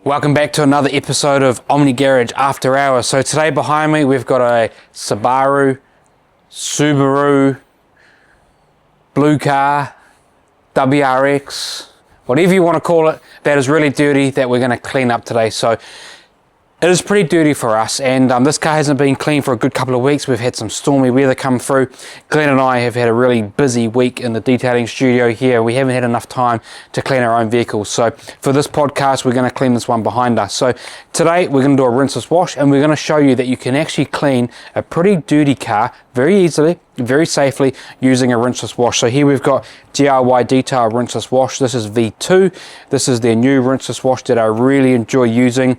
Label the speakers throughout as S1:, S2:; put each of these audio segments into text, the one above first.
S1: Welcome back to another episode of Omni Garage After Hours. So today behind me we've got a Subaru, blue car, WRX, whatever you want to call it, that is really dirty that we're going to clean up today. So it is pretty dirty for us, and this car hasn't been clean for a good couple of weeks. We've had some stormy weather come through. Glenn and I have had a really busy week in the detailing studio here. We haven't had enough time to clean our own vehicles. So for this podcast, we're going to clean this one behind us. So today we're going to do a rinseless wash, and we're going to show you that you can actually clean a pretty dirty car very easily, very safely using a rinseless wash. So here we've got DIY Detail Rinseless Wash. This is V2. This is their new rinseless wash that I really enjoy using.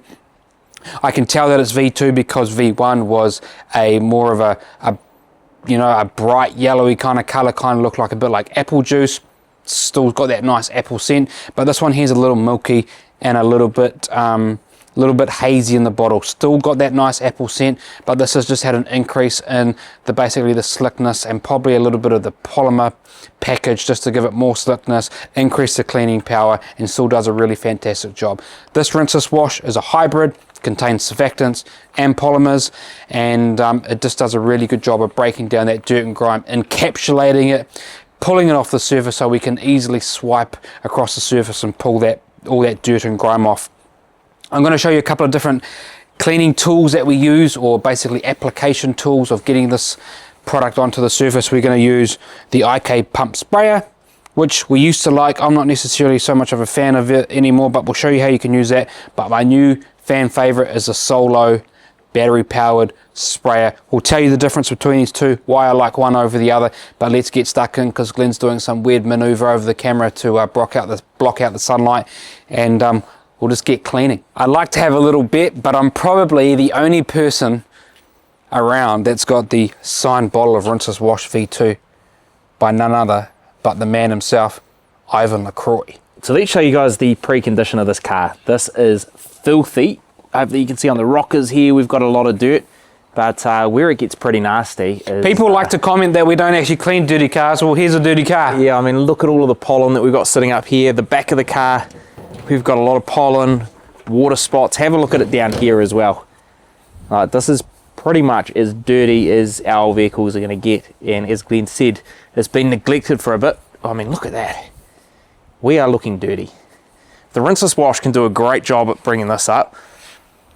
S1: I can tell that it's V2 because V1 was a more of a bright yellowy kind of color, kind of looked like a bit like apple juice. Still got that nice apple scent, but this one here's a little milky and a little bit hazy in the bottle. Still got that nice apple scent, but this has just had an increase in basically the slickness and probably a little bit of the polymer package just to give it more slickness, increase the cleaning power, and still does a really fantastic job. This rinseless wash is a hybrid, contains surfactants and polymers, and it just does a really good job of breaking down that dirt and grime, encapsulating it, pulling it off the surface so we can easily swipe across the surface and pull all that dirt and grime off. I'm going to show you a couple of different cleaning tools that we use, or basically application tools of getting this product onto the surface. We're going to use the IK pump sprayer, which we used to like. I'm not necessarily so much of a fan of it anymore, but we'll show you how you can use that. But my new fan favorite is the Solo battery powered sprayer. We'll tell you the difference between these two, why I like one over the other, but let's get stuck in because Glenn's doing some weird maneuver over the camera to block out the sunlight, and we'll just get cleaning. I'd like to have a little bet, but I'm probably the only person around that's got the signed bottle of Rinseless Wash V2 by none other but the man himself, Ivan LaCroix.
S2: So let's show you guys the pre-condition of this car. This is filthy. Hopefully you can see on the rockers here we've got a lot of dirt, but where it gets pretty nasty is...
S1: People like to comment that we don't actually clean dirty cars. Well, here's a dirty car.
S2: Yeah, I mean, look at all of the pollen that we've got sitting up here. The back of the car, we've got a lot of pollen, water spots. Have a look at it down here as well. This is pretty much as dirty as our vehicles are going to get, and as Glenn said, it's been neglected for a bit. I mean, look at that. We are looking dirty. The rinseless wash can do a great job at bringing this up.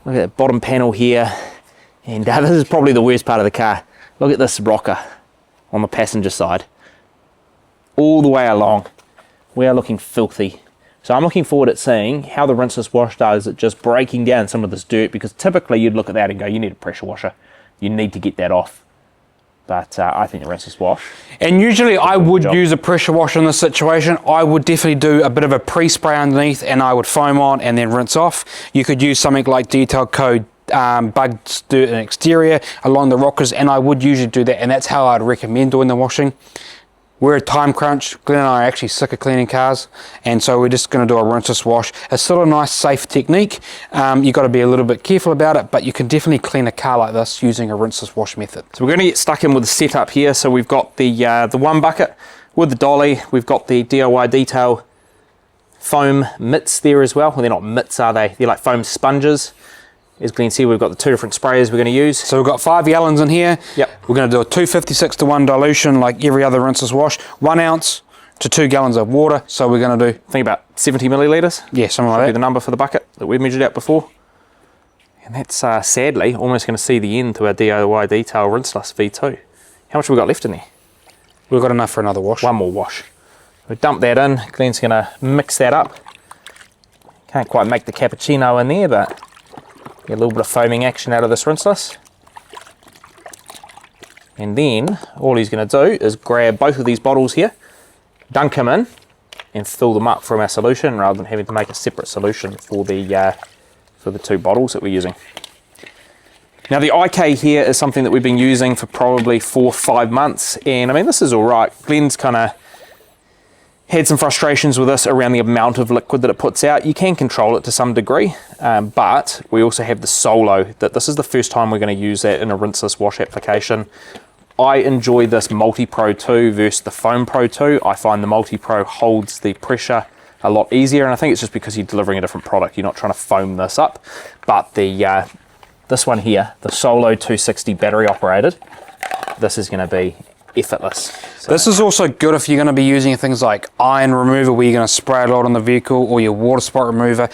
S2: Look at that bottom panel here, and this is probably the worst part of the car. Look at this rocker on the passenger side. All the way along, we are looking filthy. So I'm looking forward at seeing how the rinseless wash does at just breaking down some of this dirt, because typically you'd look at that and go, you need a pressure washer. You need to get that off. But I think the rinseless wash.
S1: And usually I would use a pressure washer in this situation. I would definitely do a bit of a pre-spray underneath, and I would foam on and then rinse off. You could use something like Detail Code Bugs Dirt and Exterior along the rockers, and I would usually do that, and that's how I'd recommend doing the washing. We're a time crunch. Glenn and I are actually sick of cleaning cars, and so we're just going to do a rinseless wash. It's still a nice, safe technique. You've got to be a little bit careful about it, but you can definitely clean a car like this using a rinseless wash method.
S2: So we're going to get stuck in with the setup here. So we've got the one bucket with the dolly. We've got the DIY Detail foam mitts there as well. Well, they're not mitts, are they? They're like foam sponges. As Glenn said, we've got the two different sprayers we're going to use.
S1: So we've got 5 gallons in here.
S2: Yep.
S1: We're going to do a 256:1 dilution like every other rinseless wash. 1 ounce to 2 gallons of water. So we're going to do...
S2: I think about 70 millilitres.
S1: Yeah, something like
S2: Should
S1: that.
S2: be the number for the bucket that we measured out before. And that's sadly almost going to see the end to our DIY Detail Rinseless V2. How much have we got left in there?
S1: We've got enough for another wash.
S2: One more wash. We dump that in. Glenn's going to mix that up. Can't quite make the cappuccino in there, but... get a little bit of foaming action out of this rinseless. And then all he's going to do is grab both of these bottles here, dunk them in, and fill them up from our solution rather than having to make a separate solution for the two bottles that we're using. Now the IK here is something that we've been using for probably 4 or 5 months, and I mean this is all right. Glenn's kind of had some frustrations with this around the amount of liquid that it puts out. You can control it to some degree, but we also have the Solo, that this is the first time we're going to use that in a rinseless wash application. I enjoy this Multi Pro 2 versus the Foam Pro 2. I find the Multi Pro holds the pressure a lot easier, and I think it's just because you're delivering a different product. You're not trying to foam this up. But the this one here, the Solo 260 battery operated, this is going to be effortless. So
S1: this is also good if you're going to be using things like iron remover, where you're going to spray a lot on the vehicle, or your water spot remover.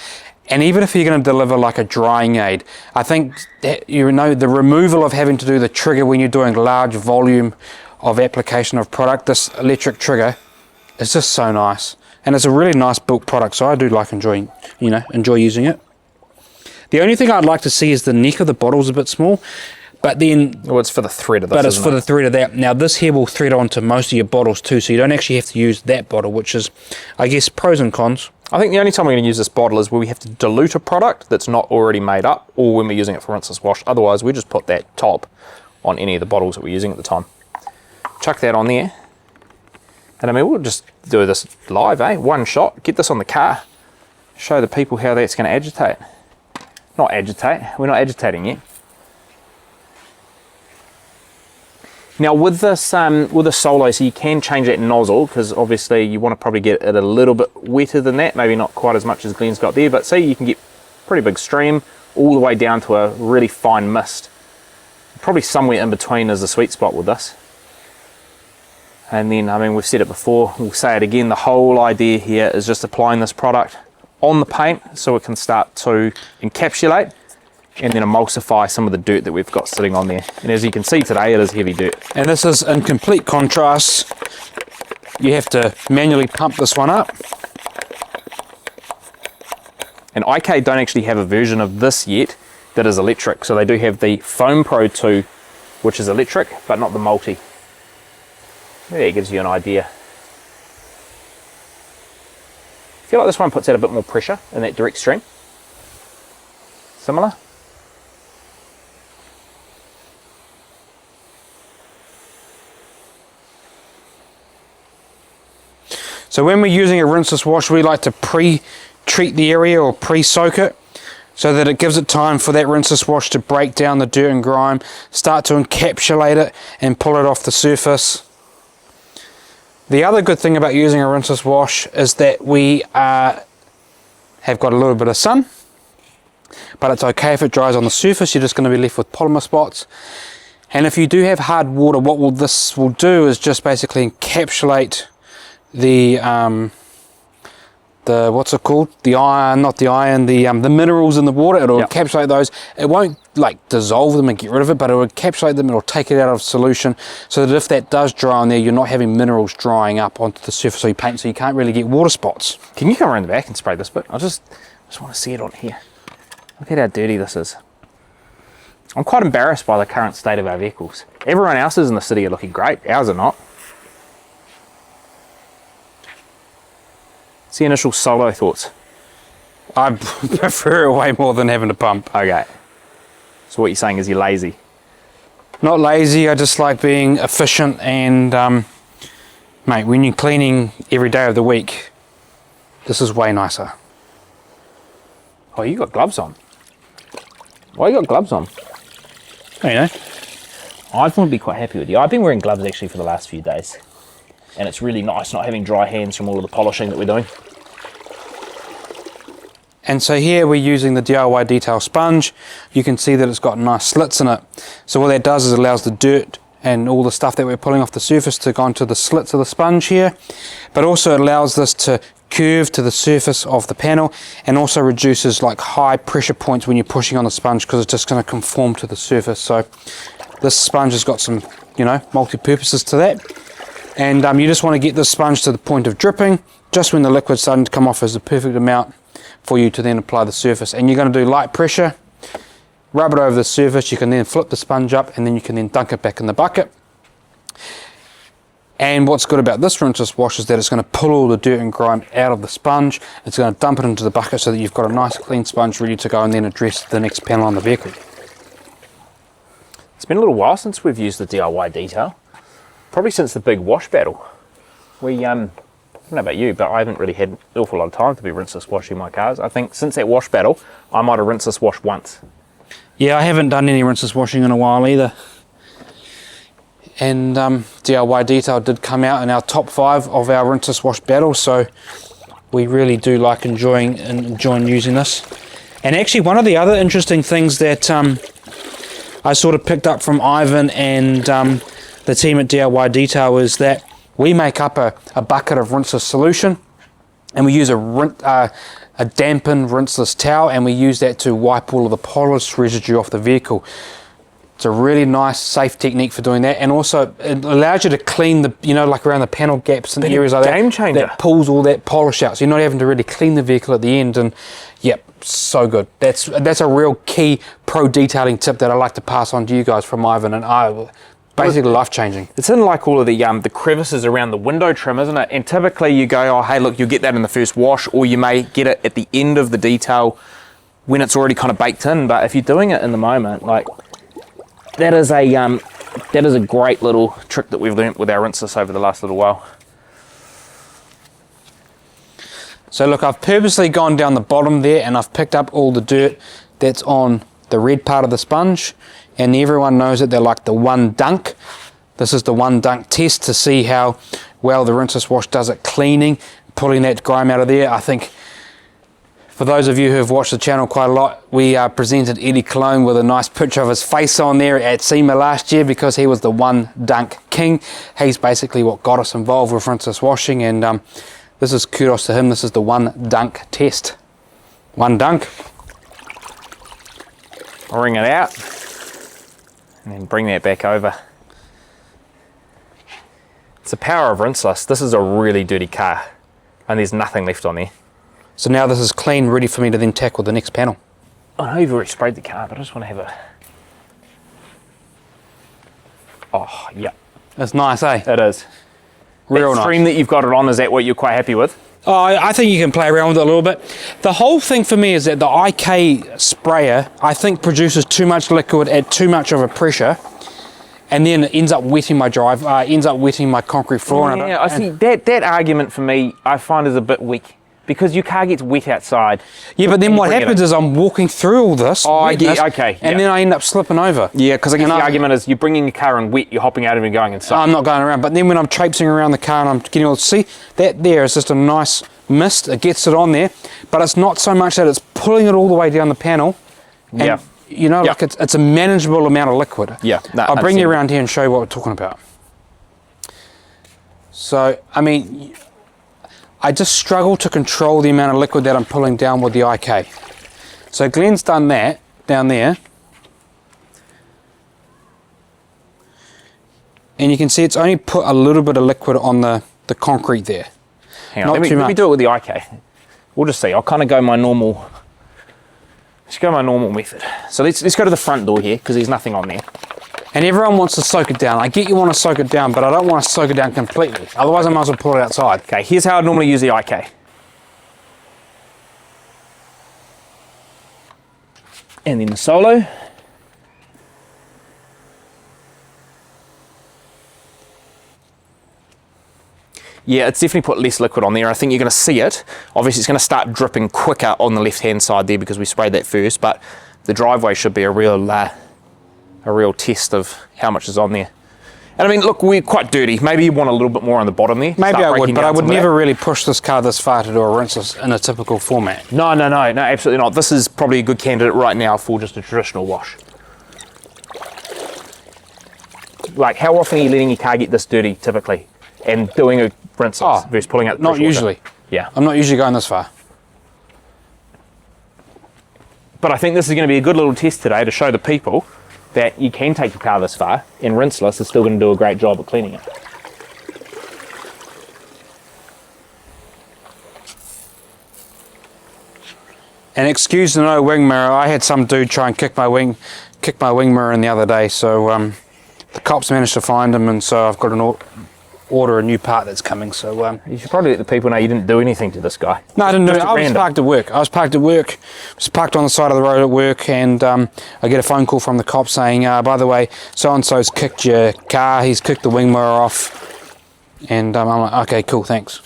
S1: And even if you're going to deliver like a drying aid, I think that, you know, the removal of having to do the trigger when you're doing large volume of application of product, this electric trigger is just so nice. And it's a really nice built product, so I do like enjoy using it. The only thing I'd like to see is the neck of the bottle's a bit small, but then...
S2: Well, it's for the thread of this,
S1: but it's for the thread of that. Now, this here will thread onto most of your bottles too, so you don't actually have to use that bottle, which is, I guess, pros and cons.
S2: I think the only time we're going to use this bottle is where we have to dilute a product that's not already made up, or when we're using it for rinseless wash. Otherwise, we just put that top on any of the bottles that we're using at the time. Chuck that on there. And I mean, we'll just do this live, one shot, get this on the car, show the people how that's going to agitate. Not agitate, we're not agitating yet. Now with this Solo, so you can change that nozzle, because obviously you want to probably get it a little bit wetter than that, maybe not quite as much as Glenn's got there, but see, you can get pretty big stream all the way down to a really fine mist. Probably somewhere in between is the sweet spot with this. And then, I mean, we've said it before, we'll say it again, the whole idea here is just applying this product on the paint so it can start to encapsulate and then emulsify some of the dirt that we've got sitting on there. And as you can see today, it is heavy dirt.
S1: And this is in complete contrast. You have to manually pump this one up.
S2: And IK don't actually have a version of this yet that is electric. So they do have the Foam Pro 2, which is electric, but not the multi. Maybe it gives you an idea. I feel like this one puts out a bit more pressure in that direct stream. Similar.
S1: So when we're using a rinseless wash, we like to pre-treat the area or pre-soak it so that it gives it time for that rinseless wash to break down the dirt and grime, start to encapsulate it and pull it off the surface. The other good thing about using a rinseless wash is that we have got a little bit of sun, but it's okay if it dries on the surface. You're just going to be left with polymer spots. And if you do have hard water, what this will do is just basically encapsulate the what's it called? The iron, not the iron, the minerals in the water. It'll encapsulate those. It won't like dissolve them and get rid of it, but it'll encapsulate them. It'll take it out of solution, so that if that does dry on there, you're not having minerals drying up onto the surface of your paint, so you can't really get water spots.
S2: Can you come around the back and spray this bit? I just want to see it on here. Look at how dirty this is. I'm quite embarrassed by the current state of our vehicles. Everyone else's in the city are looking great. Ours are not. What's the initial Solo thoughts?
S1: I prefer it way more than having to pump.
S2: Okay. So what you're saying is you're lazy?
S1: Not lazy, I just like being efficient, and mate, when you're cleaning every day of the week, this is way nicer.
S2: Oh, you got gloves on. Why you got gloves on?
S1: You know.
S2: I would be quite happy with you. I've been wearing gloves actually for the last few days. And it's really nice not having dry hands from all of the polishing that we're doing.
S1: And so here we're using the DIY detail sponge. You can see that it's got nice slits in it. So what that does is it allows the dirt and all the stuff that we're pulling off the surface to go into the slits of the sponge here. But also it allows this to curve to the surface of the panel, and also reduces like high pressure points when you're pushing on the sponge, because it's just going to conform to the surface. So this sponge has got some, you know, multi-purposes to that. And you just want to get the sponge to the point of dripping. Just when the liquid's starting to come off is the perfect amount for you to then apply the surface. And you're going to do light pressure, rub it over the surface. You can then flip the sponge up, and then you can then dunk it back in the bucket. And what's good about this rinseless wash is that it's going to pull all the dirt and grime out of the sponge. It's going to dump it into the bucket so that you've got a nice clean sponge ready to go and then address the next panel on the vehicle.
S2: It's been a little while since we've used the DIY detail. Probably since the big wash battle. We, I don't know about you, but I haven't really had an awful lot of time to be rinseless washing my cars. I think since that wash battle, I might have rinseless washed once.
S1: Yeah, I haven't done any rinseless washing in a while either. And DIY detail did come out in our top 5 of our rinseless wash battle, so We really do like enjoying using this. And actually, one of the other interesting things that I sort of picked up from Ivan and the team at DIY Detail is that we make up a bucket of rinseless solution, and we use a dampened rinseless towel, and we use that to wipe all of the polish residue off the vehicle. It's a really nice, safe technique for doing that, and also it allows you to clean the, like around the panel gaps and areas like that.
S2: Game changer.
S1: That pulls all that polish out, so you're not having to really clean the vehicle at the end. And yep, so good. That's a real key pro detailing tip that I like to pass on to you guys from Ivan and I. Basically life changing.
S2: It's in like all of the crevices around the window trim, isn't it? And typically you go, oh hey look, you'll get that in the first wash, or you may get it at the end of the detail when it's already kind of baked in. But if you're doing it in the moment, like that is a great little trick that we've learnt with our Rinseless over the last little while.
S1: So look, I've purposely gone down the bottom there and I've picked up all the dirt that's on the red part of the sponge, and everyone knows that they're like the one dunk. This is the one dunk test to see how well the Rinseless wash does at cleaning, pulling that grime out of there. I think for those of you who have watched the channel quite a lot, we presented Eddie Cologne with a nice picture of his face on there at SEMA last year because he was the one dunk king. He's basically what got us involved with Rinseless washing, and this is kudos to him. This is the one dunk test. One dunk.
S2: Wring it out and then bring that back over. It's the power of Rinseless. This is a really dirty car and there's nothing left on there.
S1: So now this is clean, ready for me to then tackle the next panel.
S2: I know you've already sprayed the car, but I just want to have a... Oh, yeah.
S1: That's nice, eh?
S2: It is.
S1: Real
S2: that stream
S1: nice.
S2: that you've got it on, is that what you're quite happy with?
S1: Oh, I think you can play around with it a little bit. The whole thing for me is that the IK sprayer, I think, produces too much liquid at too much of a pressure, and then it ends up wetting my drive, ends up wetting my concrete floor.
S2: Yeah, I see. That argument for me, I find is a bit weak, because your car gets wet outside.
S1: Yeah, but then what happens is I'm walking through all this, wetness,
S2: okay,
S1: and then I end up slipping over.
S2: Yeah, because I guess the argument is you're bringing your car in wet, you're hopping out of it and going inside.
S1: I'm not going around, but then when I'm traipsing around the car and I'm getting all, see, that there is just a nice mist, it gets it on there, but it's not so much that it's pulling it all the way down the panel. And,
S2: yeah.
S1: You know, like it's a manageable amount of liquid.
S2: Yeah. No,
S1: I'll bring you around here and show you what we're talking about. So, I mean, I just struggle to control the amount of liquid that I'm pulling down with the IK. So Glenn's done that down there. And you can see it's only put a little bit of liquid on the concrete there.
S2: Hang on, let me do it with the IK. We'll just see. I'll kind of go my normal... Let's go my normal method. So let's go to the front door here, because there's nothing on there.
S1: And everyone wants to soak it down. I get you want to soak it down, but I don't want to soak it down completely. Otherwise I might as well pull it outside.
S2: Okay, here's how I normally use the IK. And then the Solo. Yeah, it's definitely put less liquid on there. I think you're going to see it. Obviously, it's going to start dripping quicker on the left-hand side there because we sprayed that first, but the driveway should be a real test of how much is on there. And I mean, look, we're quite dirty. Maybe you want a little bit more on the bottom there.
S1: Maybe I would, but I would never really push this car this far to do a Rinseless in a typical format.
S2: No, absolutely not. This is probably a good candidate right now for just a traditional wash. Like, how often are you letting your car get this dirty, typically? And doing a Rinseless versus pulling out the
S1: not usually.
S2: Yeah.
S1: I'm not usually going this far.
S2: But I think this is going to be a good little test today to show the people that you can take your car this far, and Rinseless is still going to do a great job of cleaning it.
S1: And excuse the no wing mirror, I had some dude try and kick my wing mirror in the other day, so the cops managed to find him, and so I've got an order a new part that's coming. So
S2: you should probably let the people know you didn't do anything to this guy.
S1: No, I didn't do it. I was parked at work. I was parked on the side of the road at work, and I get a phone call from the cop saying, by the way, so-and-so's kicked your car, he's kicked the wing mirror off. And I'm like, okay, cool, thanks.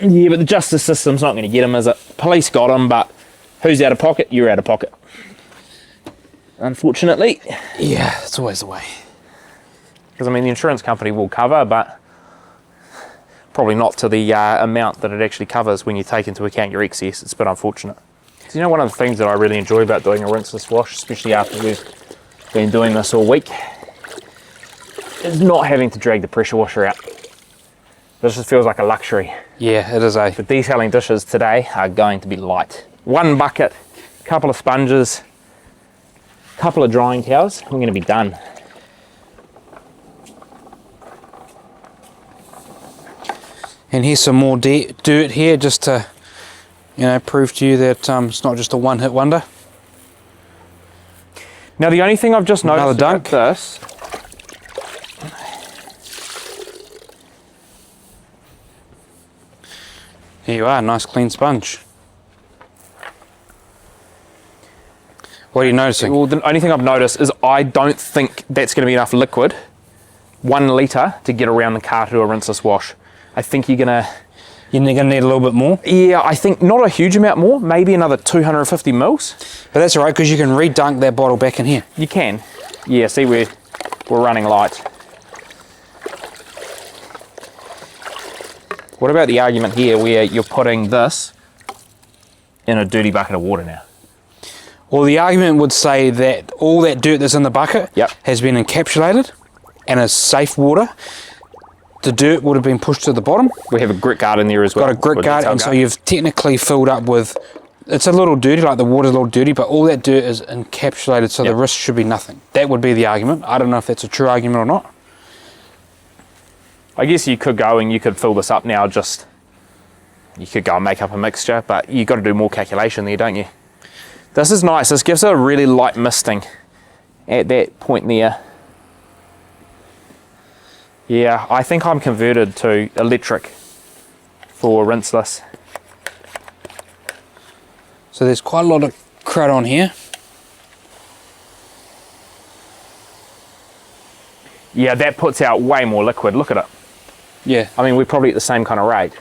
S2: Yeah, but the justice system's not going to get him, is it? Police got him, but who's out of pocket? You're out of pocket. Unfortunately.
S1: Yeah, it's always the way.
S2: Because, I mean, the insurance company will cover, but probably not to the amount that it actually covers when you take into account your excess. It's a bit unfortunate. So, you know, one of the things that I really enjoy about doing a rinseless wash, especially after we've been doing this all week, is not having to drag the pressure washer out. This just feels like a luxury.
S1: Yeah, it is a.
S2: The detailing dishes today are going to be light. One bucket, a couple of sponges, a couple of drying towels, we're going to be done.
S1: And here's some more dirt here, just to, you know, prove to you that it's not just a one-hit wonder.
S2: Now the only thing I've just noticed
S1: Another
S2: about
S1: dunk.
S2: this,
S1: Here you are, nice clean sponge. What are you noticing?
S2: well, the only thing I've noticed is I don't think that's going to be enough liquid, 1 litre, to get around the car to do a rinseless wash. I think you're going to,
S1: You're going to need a little bit more.
S2: yeah, I think not a huge amount more, maybe another 250 mils.
S1: But that's all right, because you can re-dunk that bottle back in here.
S2: You can. Yeah, see, we're running light. What about the argument here where you're putting this in a dirty bucket of water now?
S1: Well, the argument would say that all that dirt that's in the bucket
S2: Yep.
S1: has been encapsulated and is safe water. The dirt would have been pushed to the bottom,
S2: We have a grit guard in there as well.
S1: got a grit
S2: or
S1: guard,
S2: detail
S1: and so you've technically filled up with, it's a little dirty, like the water's a little dirty, but all that dirt is encapsulated, so
S2: Yep.
S1: the risk should be nothing. That would be the argument. I don't know if that's a true argument or not.
S2: I guess you could go and you could fill this up now, just, you could go and make up a mixture, but you've got to do more calculation there, don't you? This is nice. This gives it a really light misting at that point there. Yeah, I think I'm converted to electric for rinseless.
S1: So there's quite a lot of crud on here.
S2: Yeah, that puts out way more liquid. Look at it.
S1: Yeah.
S2: I mean, we're probably at the same kind of rate.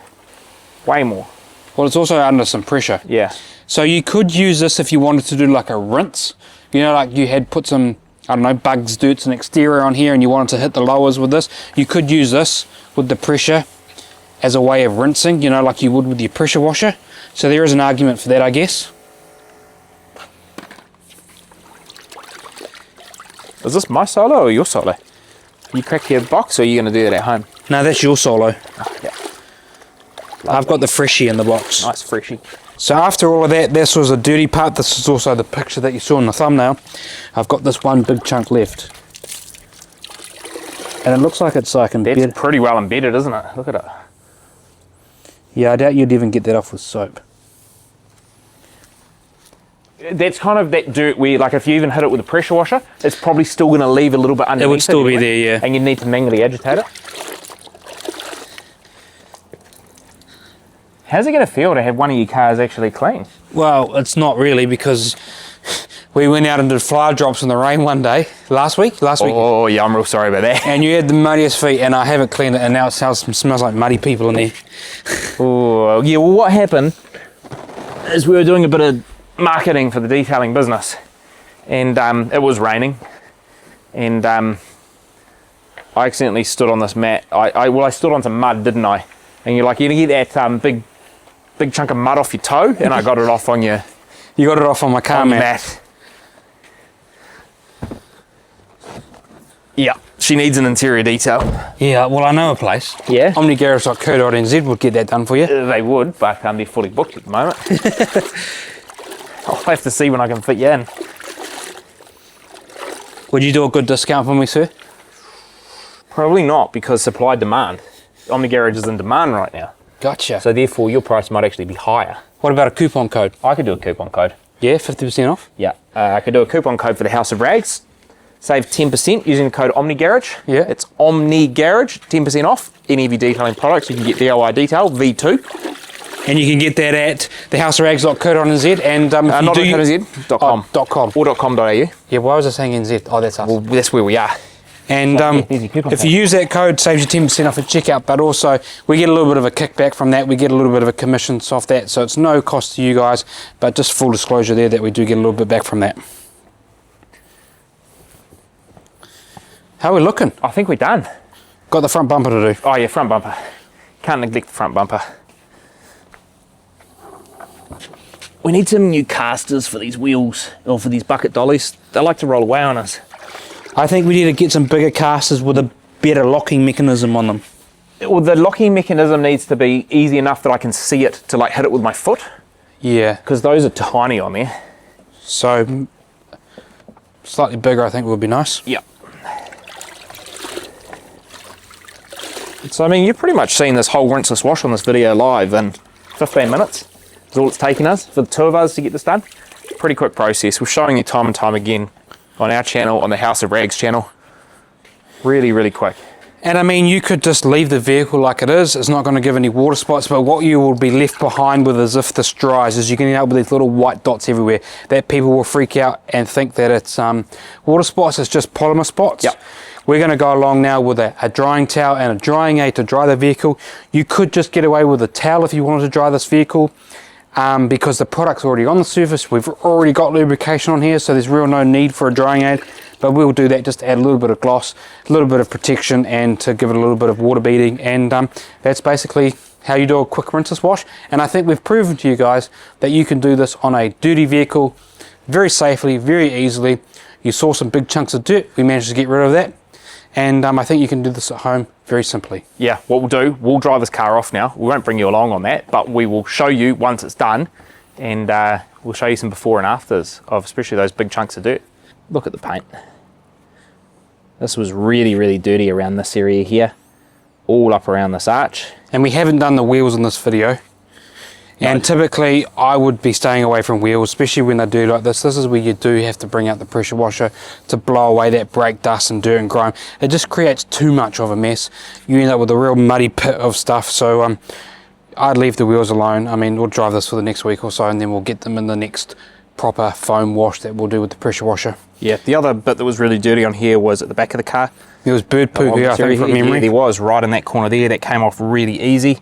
S2: Way more.
S1: Well, it's also under some pressure.
S2: Yeah.
S1: So you could use this if you wanted to do like a rinse. You know, like you had put some, I don't know, bugs, dirts and exterior on here and you wanted to hit the lowers with this. You could use this with the pressure as a way of rinsing, you know, like you would with your pressure washer. So there is an argument for that, I guess.
S2: Is this my solo or your solo? You crack your box or are you going to do that at home?
S1: No, that's your solo.
S2: Yeah.
S1: I've got the freshie in the box.
S2: Nice freshie.
S1: So after all of that, this was a dirty part. This is also the picture that you saw in the thumbnail. I've got this one big chunk left. And it looks like it's like embedded.
S2: That's pretty well embedded, isn't it? Look at it.
S1: Yeah, I doubt you'd even get that off with soap.
S2: That's kind of that dirt where, like, if you even hit it with a pressure washer, it's probably still going to leave a little bit underneath.
S1: It would still be
S2: anyway,
S1: there, yeah.
S2: And you need to manually agitate it. How's it going to feel to have one of your cars actually clean?
S1: Well, it's not really, because we went out and did fly drops in the rain one day, last week,
S2: Oh, yeah, I'm real sorry about that.
S1: and you had the muddiest feet, and I haven't cleaned it, and now it smells like muddy people in there.
S2: Oh, yeah, well, what happened is we were doing a bit of marketing for the detailing business, and it was raining, and I accidentally stood on this mat. I stood on some mud, didn't I? And you're like, you're gonna get that big chunk of mud off your toe, and I got it off on your
S1: You got it off on my car mat.
S2: Yeah, she needs an interior detail.
S1: Yeah, well, I know a place.
S2: Yeah?
S1: Omnigarage.co.nz would get that done for you.
S2: They would, but they're fully booked at the moment. I'll have to see when I can fit you in.
S1: Would you do a good discount for me, sir?
S2: Probably not, because supply demand. Omnigarage is in demand right now.
S1: Gotcha.
S2: So therefore, your price might actually be higher.
S1: What about a coupon code?
S2: I could do a coupon code.
S1: Yeah, 50% off?
S2: Yeah, I could do a coupon code for the House of Rags. Save 10% using the code OmniGarage.
S1: Yeah.
S2: It's OmniGarage, 10% off any of your detailing products. You can get DIY Detail, V2.
S1: And you can get that at thehouseofrags.co.nz and if
S2: Not
S1: you do
S2: .nz.com.
S1: .com.
S2: Or .com.au.
S1: Yeah, why was I saying NZ? Oh, that's us.
S2: Well, that's where we are.
S1: And
S2: easy coupon
S1: if
S2: code.
S1: you use that code, saves you 10% off at checkout, but also we get a little bit of a kickback from that. We get a little bit of a commission off that, so it's no cost to you guys, but just full disclosure there that we do get a little bit back from that. How are we looking?
S2: I think we're done.
S1: Got the front bumper to do.
S2: Oh yeah, front bumper. Can't neglect the front bumper. We need some new casters for these wheels, or for these bucket dollies. They like to roll away on us.
S1: I think we need to get some bigger casters with a better locking mechanism on them.
S2: Well, the locking mechanism needs to be easy enough that I can see it to like hit it with my foot,
S1: Yeah,
S2: because those are tiny on there.
S1: so slightly bigger I think would be nice.
S2: Yep. So I mean, you've pretty much seen this whole rinseless wash on this video live in 15 minutes. That's all it's taken us for the two of us to get this done. Pretty quick process. We're showing you time and time again on our channel, on the House of Rags channel. Really, really quick.
S1: And I mean, you could just leave the vehicle like it is. It's not going to give any water spots, but what you will be left behind with is if this dries, is you're going to end up with these little white dots everywhere that people will freak out and think that it's water spots. It's just polymer spots.
S2: Yep.
S1: We're going to go along now with a drying towel and a drying aid to dry the vehicle. You could just get away with a towel if you wanted to dry this vehicle. Because the product's already on the surface, we've already got lubrication on here, so there's real no need for a drying aid, but we'll do that just to add a little bit of gloss, a little bit of protection, and to give it a little bit of water beading, and that's basically how you do a quick rinseless wash. And I think we've proven to you guys that you can do this on a dirty vehicle very safely, very easily. You saw some big chunks of dirt, we managed to get rid of that, and I think you can do this at home very simply.
S2: Yeah, what we'll do, we'll dry this car off now. We won't bring you along on that, but we will show you once it's done, and we'll show you some before and afters of especially those big chunks of dirt. Look at the paint. This was really, really dirty around this area here, all up around this arch.
S1: And we haven't done the wheels in this video. And typically I would be staying away from wheels, especially when they do like this. This is where you do have to bring out the pressure washer to blow away that brake dust and dirt and grime. It just creates too much of a mess. You end up with a real muddy pit of stuff. So I'd leave the wheels alone. I mean, we'll drive this for the next week or so, and then we'll get them in the next proper foam wash that we'll do with the pressure washer.
S2: Yeah, the other bit that was really dirty on here was at the back of the car.
S1: There was bird poo here, I think, from memory.
S2: Yeah, there was, right in that corner there. That came off really easy.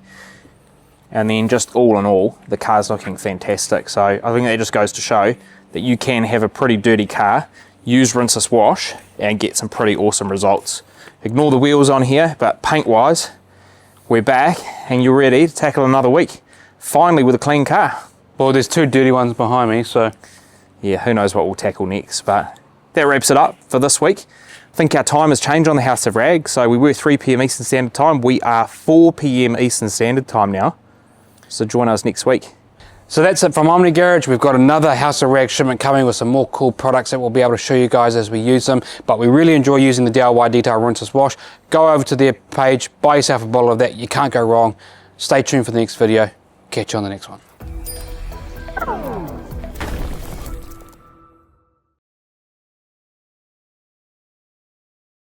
S2: And then just all in all, the car's looking fantastic. So I think that just goes to show that you can have a pretty dirty car, use rinseless wash, and get some pretty awesome results. Ignore the wheels on here, but paint-wise, we're back and you're ready to tackle another week. Finally with a clean car.
S1: Well, there's two dirty ones behind me, so
S2: yeah, who knows what we'll tackle next, but that wraps it up for this week. I think our time has changed on the House of Rag. So we were 3 p.m. Eastern Standard Time. We are 4 p.m. Eastern Standard Time now. So join us next week.
S1: So that's it from Omni Garage. We've got another House of Rag shipment coming with some more cool products that we'll be able to show you guys as we use them. But we really enjoy using the DIY Detail Rinseless Wash. Go over to their page, buy yourself a bottle of that. You can't go wrong. Stay tuned for the next video. Catch you on the next one.